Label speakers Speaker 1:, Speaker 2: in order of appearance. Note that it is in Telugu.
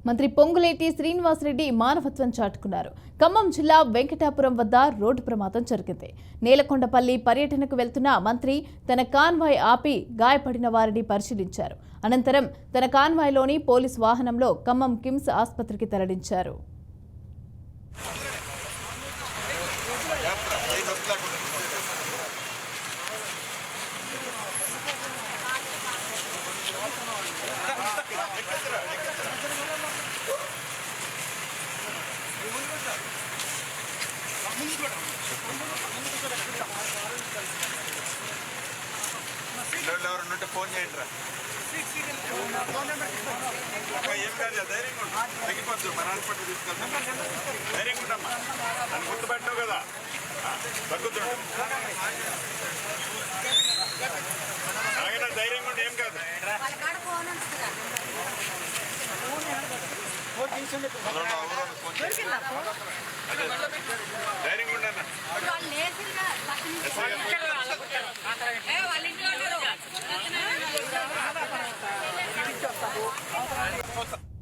Speaker 1: మంత్రి పొంగులేటి శ్రీనివాసరెడ్డి మానవత్వం చాటుకున్నారు. ఖమ్మం జిల్లా వెంకటాపురం వద్ద రోడ్డు ప్రమాదం జరిగింది. నేలకొండపల్లి పర్యటనకు వెళ్తున్న మంత్రి తన కాన్వాయ్ ఆపి గాయపడిన వారిని పరిశీలించారు. అనంతరం తన కాన్వాయ్లోని పోలీసు వాహనంలో ఖమ్మం కిమ్స్ ఆసుపత్రికి తరలించారు.
Speaker 2: ఎవరుంటే ఫోన్ చేయండి రా. ఏం కాదు, ధైర్యంగా ఉండు, తగ్గిపోద్దు. మన హాస్పిటల్ తీసుకెళ్తాం. ధైర్యంగా ఉండమ్మా, నన్ను గుర్తుపెట్టావు కదా, తగ్గుతుండు. అలాగే ధైర్యంగా ఉండి, ఏం కాదు. ధైర్యంగా ఉండన్నా.
Speaker 3: వాళ్ళ